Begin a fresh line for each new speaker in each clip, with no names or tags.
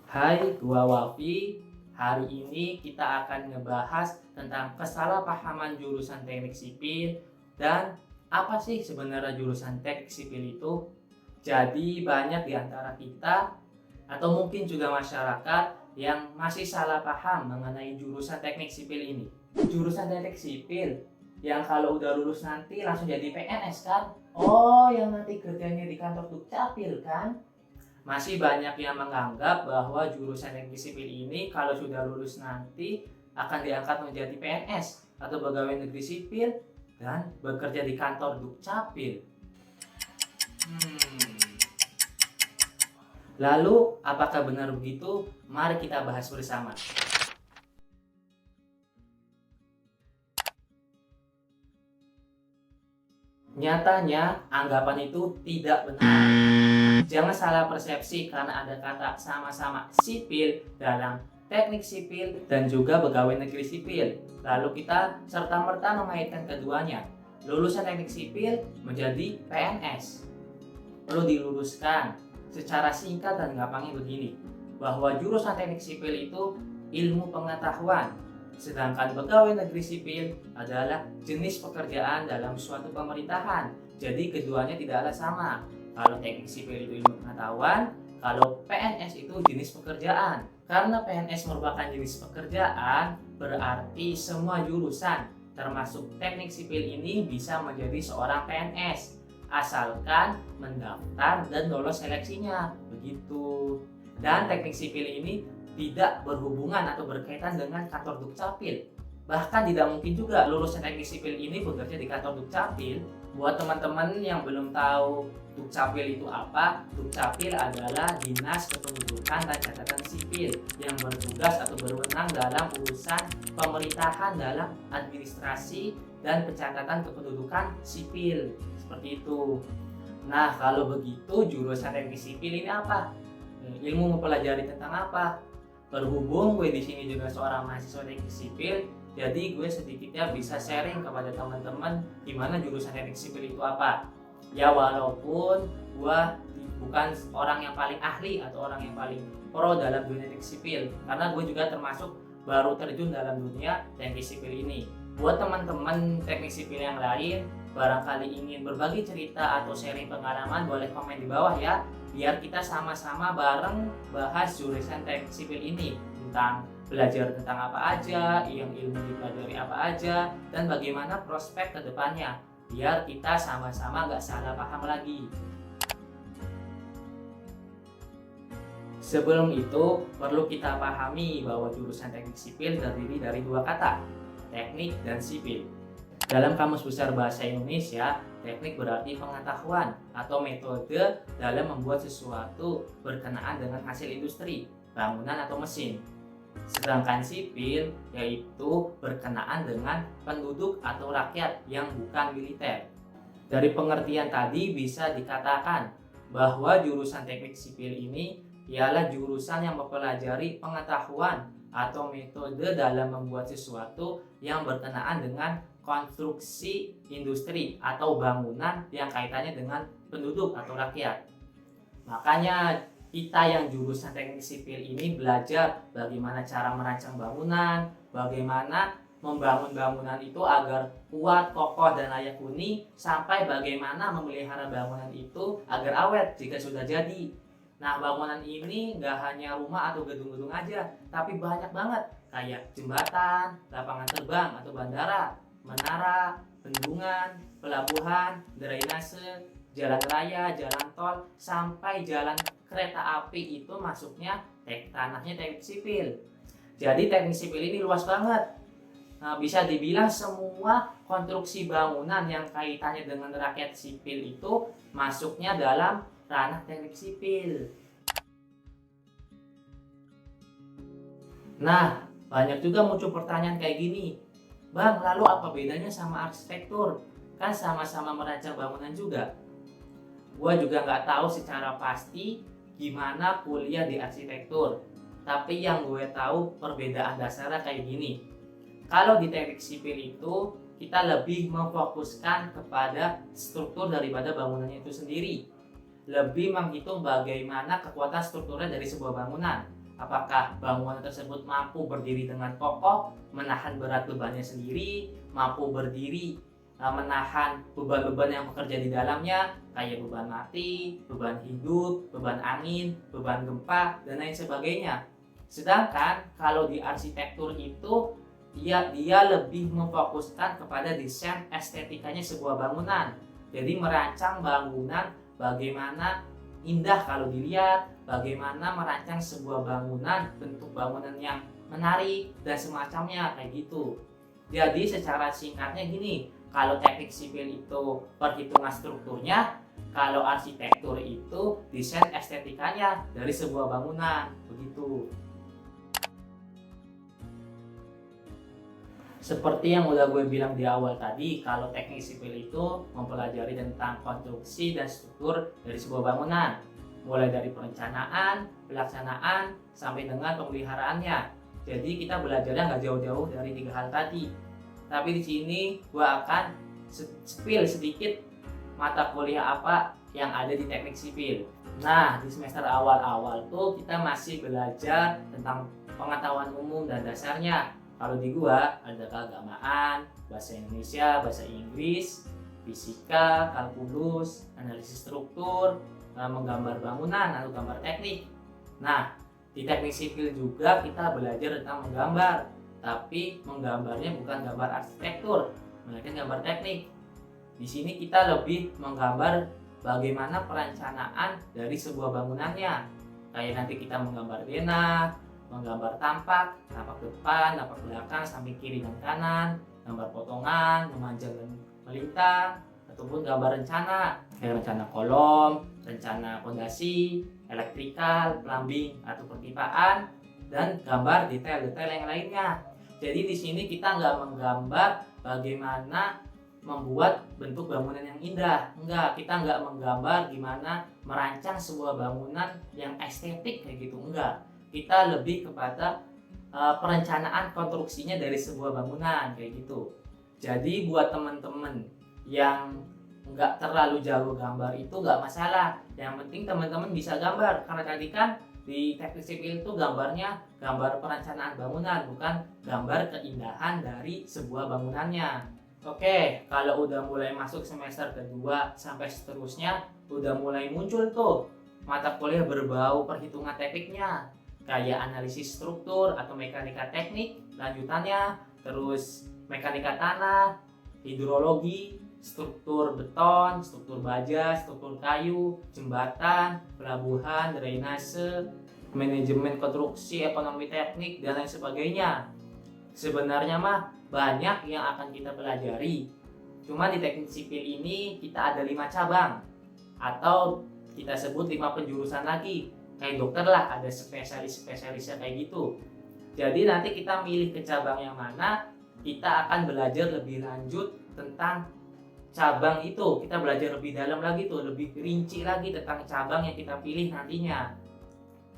Hai, gua Wafi. Hari ini kita akan ngebahas tentang kesalahpahaman jurusan teknik sipil dan apa sih sebenarnya jurusan teknik sipil itu. Jadi banyak di antara kita atau mungkin juga masyarakat yang masih salah paham mengenai jurusan teknik sipil ini. Jurusan teknik sipil yang kalau udah lulus nanti langsung jadi PNS kan? Oh, yang nanti kerjanya di kantor Dukcapil kan? Masih banyak yang menganggap bahwa jurusan teknik sipil ini kalau sudah lulus nanti akan diangkat menjadi PNS atau pegawai negeri sipil dan bekerja di kantor Dukcapil. Lalu, apakah benar begitu? Mari kita bahas bersama. Nyatanya, anggapan itu tidak benar. Jangan salah persepsi karena ada kata sama-sama sipil dalam teknik sipil dan juga pegawai negeri sipil. Lalu kita serta-merta mengaitkan keduanya. Lulusan teknik sipil menjadi PNS. Perlu diluruskan secara singkat dan gampangnya begini, bahwa jurusan teknik sipil itu ilmu pengetahuan, sedangkan pegawai negeri sipil adalah jenis pekerjaan dalam suatu pemerintahan. Jadi keduanya tidaklah sama. Kalau teknik sipil itu ilmu pengetahuan, kalau PNS itu jenis pekerjaan. Karena PNS merupakan jenis pekerjaan, berarti semua jurusan termasuk teknik sipil ini bisa menjadi seorang PNS asalkan mendaftar dan lolos seleksinya. Begitu. Dan teknik sipil ini tidak berhubungan atau berkaitan dengan kantor Dukcapil. Bahkan tidak mungkin juga lulusan teknik sipil ini bekerja di kantor Dukcapil. Buat teman-teman yang belum tahu Dukcapil itu apa, Dukcapil adalah Dinas Kependudukan dan Catatan Sipil yang bertugas atau berwenang dalam urusan pemerintahan dalam administrasi dan pencatatan kependudukan sipil. Seperti itu. Nah, kalau begitu jurusan teknik sipil ini apa? Ilmu mempelajari tentang apa? Berhubung gue di sini juga seorang mahasiswa teknik sipil, jadi gue sedikitnya bisa sharing kepada teman-teman gimana jurusan teknik sipil itu apa. Ya walaupun gue bukan orang yang paling ahli atau orang yang paling pro dalam dunia teknik sipil, karena gue juga termasuk baru terjun dalam dunia teknik sipil ini. Buat teman-teman teknik sipil yang lain, barangkali ingin berbagi cerita atau sharing pengalaman, boleh komen di bawah ya, biar kita sama-sama bareng bahas jurusan teknik sipil ini, tentang belajar tentang apa aja, yang ilmu dipelajari apa aja, dan bagaimana prospek ke depannya, biar kita sama-sama gak salah paham lagi. Sebelum itu, perlu kita pahami bahwa jurusan teknik sipil terdiri dari dua kata, teknik dan sipil. Dalam Kamus Besar Bahasa Indonesia, teknik berarti pengetahuan atau metode dalam membuat sesuatu berkenaan dengan hasil industri, bangunan atau mesin. Sedangkan sipil yaitu berkenaan dengan penduduk atau rakyat yang bukan militer. Dari pengertian tadi bisa dikatakan bahwa jurusan teknik sipil ini ialah jurusan yang mempelajari pengetahuan atau metode dalam membuat sesuatu yang berkenaan dengan konstruksi industri atau bangunan yang kaitannya dengan penduduk atau rakyat. Makanya kita yang jurusan teknik sipil ini belajar bagaimana cara merancang bangunan, bagaimana membangun bangunan itu agar kuat, kokoh, dan layak huni, sampai bagaimana memelihara bangunan itu agar awet jika sudah jadi. Nah, bangunan ini nggak hanya rumah atau gedung-gedung aja, tapi banyak banget kayak jembatan, lapangan terbang atau bandara, menara, bendungan, pelabuhan, drainase, jalan raya, jalan tol, sampai jalan kereta api itu masuknya tanahnya teknik sipil. Jadi teknik sipil ini luas banget. Nah, bisa dibilang semua konstruksi bangunan yang kaitannya dengan rakyat sipil itu masuknya dalam ranah teknik sipil. Nah, banyak juga muncul pertanyaan kayak gini. Bang, lalu apa bedanya sama arsitektur? Kan sama-sama merancang bangunan juga. Gua juga nggak tahu secara pasti gimana kuliah di arsitektur. Tapi yang gue tahu perbedaan dasarnya kayak gini. Kalau di teknik sipil itu kita lebih memfokuskan kepada struktur daripada bangunannya itu sendiri. Lebih menghitung bagaimana kekuatan strukturnya dari sebuah bangunan. apakah bangunan tersebut mampu berdiri dengan kokoh, menahan berat bebannya sendiri, mampu berdiri menahan beban-beban yang bekerja di dalamnya, kayak beban mati, beban hidup, beban angin, beban gempa, dan lain sebagainya. Sedangkan kalau di arsitektur itu dia lebih memfokuskan kepada desain estetikanya sebuah bangunan. Jadi merancang bangunan bagaimana indah kalau dilihat, bagaimana merancang sebuah bangunan, bentuk bangunan yang menarik dan semacamnya kayak gitu. Jadi secara singkatnya gini, kalau teknik sipil itu perhitungan strukturnya, kalau arsitektur itu desain estetikanya dari sebuah bangunan, begitu. Seperti yang udah gue bilang di awal tadi, kalau teknik sipil itu mempelajari tentang konstruksi dan struktur dari sebuah bangunan, mulai dari perencanaan, pelaksanaan, sampai dengan pemeliharaannya. Jadi kita belajarnya nggak jauh-jauh dari 3 hal tadi. Tapi di sini gue akan spill sedikit mata kuliah apa yang ada di teknik sipil. Nah, di semester awal-awal tuh kita masih belajar tentang pengetahuan umum dan dasarnya. Kalau di gua ada keagamaan, bahasa Indonesia, bahasa Inggris, fisika, kalkulus, analisis struktur, menggambar bangunan atau gambar teknik. Nah, di teknik sipil juga kita belajar tentang menggambar, tapi menggambarnya bukan gambar arsitektur, melainkan gambar teknik. Di sini kita lebih menggambar bagaimana perencanaan dari sebuah bangunannya. Kayak nanti kita menggambar denah, menggambar tampak depan, tampak belakang, samping kiri dan kanan, gambar potongan, memanjang dan melintang, ataupun gambar rencana, kayak rencana kolom, rencana fondasi, elektrikal, plumbing atau perpipaan, dan gambar detail-detail yang lainnya. Jadi di sini kita nggak menggambar bagaimana membuat bentuk bangunan yang indah, kita nggak menggambar gimana merancang sebuah bangunan yang estetik kayak gitu, enggak. Kita lebih kepada perencanaan konstruksinya dari sebuah bangunan kayak gitu. Jadi buat teman-teman yang nggak terlalu jago gambar itu nggak masalah. Yang penting teman-teman bisa gambar, karena tadi kan di teknik sipil itu gambarnya gambar perencanaan bangunan, bukan gambar keindahan dari sebuah bangunannya. Oke, kalau udah mulai masuk semester kedua sampai seterusnya, udah mulai muncul tuh mata kuliah berbau perhitungan tekniknya, kayak analisis struktur atau mekanika teknik, lanjutannya terus mekanika tanah, hidrologi, struktur beton, struktur baja, struktur kayu, jembatan, pelabuhan, drainase, manajemen konstruksi, ekonomi teknik, dan lain sebagainya. Sebenarnya mah banyak yang akan kita pelajari. Cuma di teknik sipil ini kita ada 5 cabang, atau kita sebut 5 penjurusan lagi. Kayak dokter lah, ada spesialis-spesialisnya kayak gitu. Jadi nanti kita milih ke cabang yang mana, kita akan belajar lebih lanjut tentang cabang itu. Kita belajar lebih dalam lagi tuh, lebih rinci lagi tentang cabang yang kita pilih nantinya.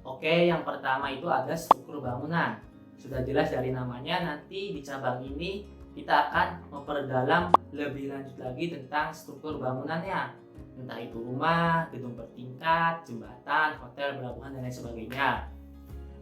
Oke, yang pertama itu ada struktur bangunan. Sudah jelas dari namanya, nanti di cabang ini kita akan memperdalam lebih lanjut lagi tentang struktur bangunannya. Entah itu rumah, gedung bertingkat, jembatan, hotel, pelabuhan, dan lain sebagainya.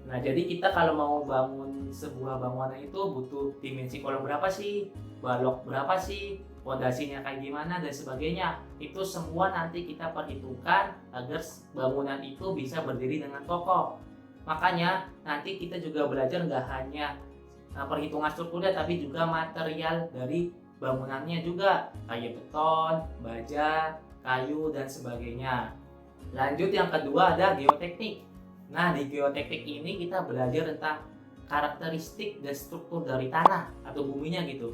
Nah, jadi kita kalau mau bangun sebuah bangunan itu butuh dimensi kolom berapa sih, balok berapa sih, fondasinya kayak gimana, dan sebagainya. Itu semua nanti kita perhitungkan agar bangunan itu bisa berdiri dengan kokoh. Makanya nanti kita juga belajar nggak hanya perhitungan strukturnya, tapi juga material dari bangunannya juga, kayak beton, baja, kayu, dan sebagainya. Lanjut, yang kedua ada geoteknik. Nah, di geoteknik ini kita belajar tentang karakteristik dan struktur dari tanah atau buminya gitu.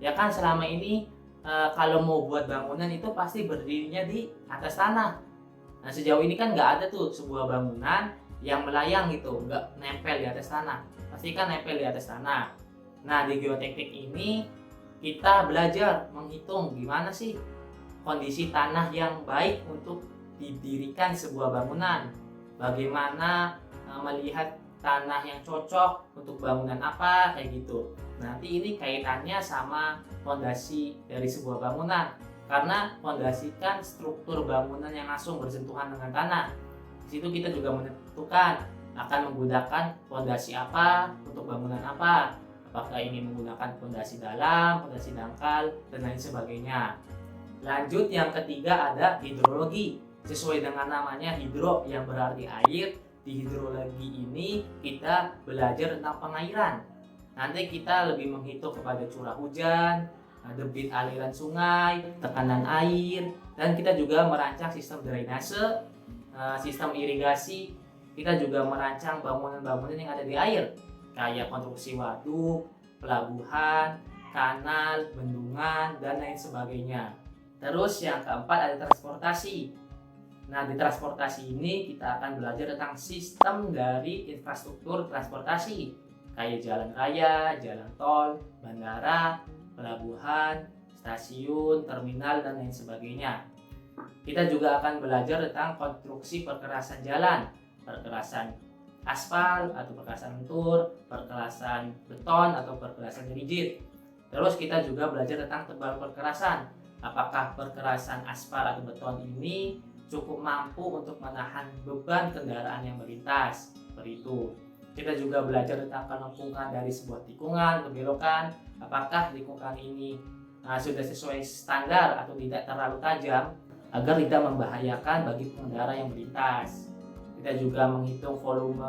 Ya kan selama ini kalau mau buat bangunan itu pasti berdirinya di atas tanah. Nah, sejauh ini kan nggak ada tuh sebuah bangunan yang melayang gitu, nggak nempel di atas tanah. Pasti kan nempel di atas tanah. Nah, di geoteknik ini kita belajar menghitung gimana sih kondisi tanah yang baik untuk didirikan sebuah bangunan. Bagaimana melihat tanah yang cocok untuk bangunan apa, kayak gitu. Nanti ini kaitannya sama fondasi dari sebuah bangunan. Karena fondasi kan struktur bangunan yang langsung bersentuhan dengan tanah. Di situ kita juga menentukan akan menggunakan fondasi apa untuk bangunan apa. Apakah ini menggunakan fondasi dalam, fondasi dangkal, dan lain sebagainya. Lanjut, yang ketiga ada hidrologi. Sesuai dengan namanya, hidro yang berarti air. Di hidrologi ini kita belajar tentang pengairan. Nanti kita lebih menghitung kepada curah hujan, debit aliran sungai, tekanan air, dan kita juga merancang sistem drainase, sistem irigasi. Kita juga merancang bangunan-bangunan yang ada di air, kayak konstruksi waduk, pelabuhan, kanal, bendungan, dan lain sebagainya. Terus yang keempat ada transportasi. Nah, di transportasi ini kita akan belajar tentang sistem dari infrastruktur transportasi, kayak jalan raya, jalan tol, bandara, pelabuhan, stasiun, terminal, dan lain sebagainya. Kita juga akan belajar tentang konstruksi perkerasan jalan, perkerasan aspal atau perkerasan lentur, perkerasan beton atau perkerasan rigid. Terus kita juga belajar tentang tebal perkerasan. Apakah perkerasan aspal atau beton ini cukup mampu untuk menahan beban kendaraan yang melintas? Seperti itu. Kita juga belajar tentang kelengkungan dari sebuah tikungan, kebelokan. Apakah tikungan ini sudah sesuai standar atau tidak terlalu tajam agar tidak membahayakan bagi pengendara yang melintas. Kita juga menghitung volume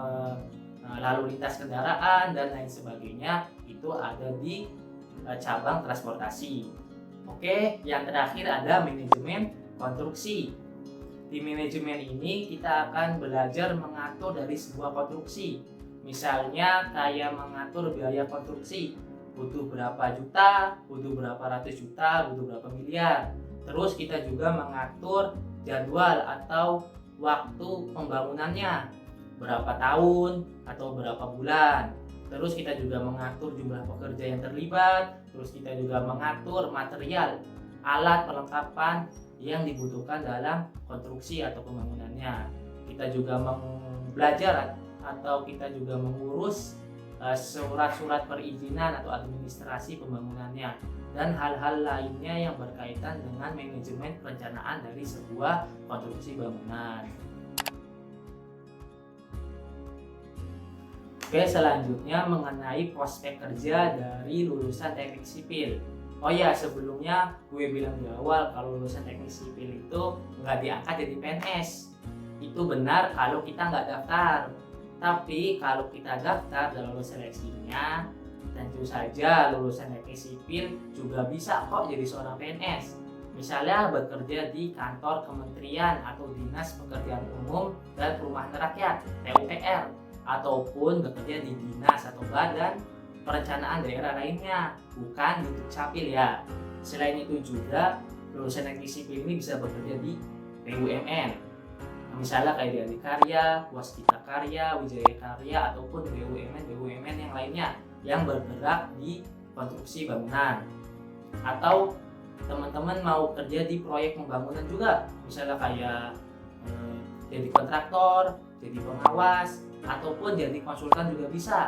lalu lintas kendaraan dan lain sebagainya. Itu ada di cabang transportasi. Oke, yang terakhir ada manajemen konstruksi. Di manajemen ini kita akan belajar mengatur dari sebuah konstruksi. Misalnya kayak mengatur biaya konstruksi. Butuh berapa juta, butuh berapa ratus juta, butuh berapa miliar. Terus kita juga mengatur jadwal atau waktu pembangunannya, berapa tahun atau berapa bulan. Terus kita juga mengatur jumlah pekerja yang terlibat. Terus kita juga mengatur material, alat perlengkapan yang dibutuhkan dalam konstruksi atau pembangunannya. Kita juga belajar atau kita juga mengurus surat-surat perizinan atau administrasi pembangunannya dan hal-hal lainnya yang berkaitan dengan manajemen perencanaan dari sebuah konstruksi bangunan. Oke, selanjutnya mengenai prospek kerja dari lulusan teknik sipil. Oh ya, sebelumnya gue bilang di awal kalau lulusan teknik sipil itu nggak diangkat jadi PNS. Itu benar kalau kita nggak daftar. Tapi kalau kita daftar dan lolos seleksinya, tentu saja lulusan teknik sipil juga bisa kok jadi seorang PNS. Misalnya bekerja di kantor kementerian atau dinas pekerjaan umum dan perumahan rakyat (PUPR), ataupun bekerja di dinas atau badan perencanaan daerah lainnya, bukan di Dukcapil ya. Selain itu juga lulusan teknik sipil ini bisa bekerja di BUMN. Misalnya kayak di Adikarya, Waskita Karya, Wijaya Karya, ataupun BUMN yang lainnya yang bergerak di konstruksi bangunan. Atau teman-teman mau kerja di proyek pembangunan juga, misalnya kayak jadi kontraktor, jadi pengawas, ataupun jadi konsultan juga bisa.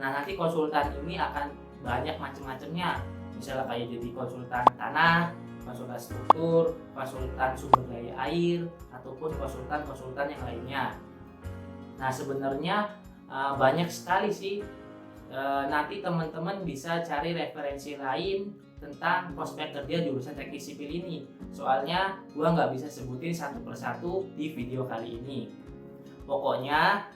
Nah, nanti konsultan ini akan banyak macam-macamnya, misalnya kayak jadi konsultan tanah, konsultan struktur, konsultan sumber daya air, ataupun konsultan yang lainnya. Nah, sebenarnya banyak sekali sih. Nanti teman-teman bisa cari referensi lain tentang prospek kerja jurusan teknik sipil ini. Soalnya gua nggak bisa sebutin satu persatu di video kali ini. Pokoknya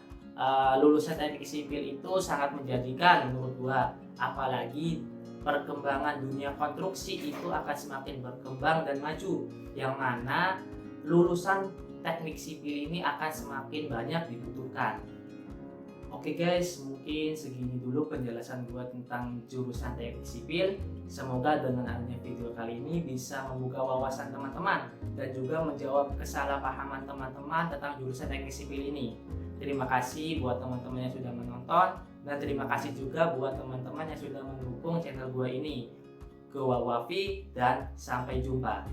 lulusan teknik sipil itu sangat menjanjikan menurut gua, apalagi perkembangan dunia konstruksi itu akan semakin berkembang dan maju, yang mana lulusan teknik sipil ini akan semakin banyak dibutuhkan. Oke guys, mungkin segini dulu penjelasan gue tentang jurusan teknik sipil. Semoga dengan adanya video kali ini bisa membuka wawasan teman-teman dan juga menjawab kesalahpahaman teman-teman tentang jurusan teknik sipil ini. Terima kasih buat teman-teman yang sudah menonton, dan terima kasih juga buat teman-teman yang sudah mendukung channel gue ini. Gue Wafi dan sampai jumpa.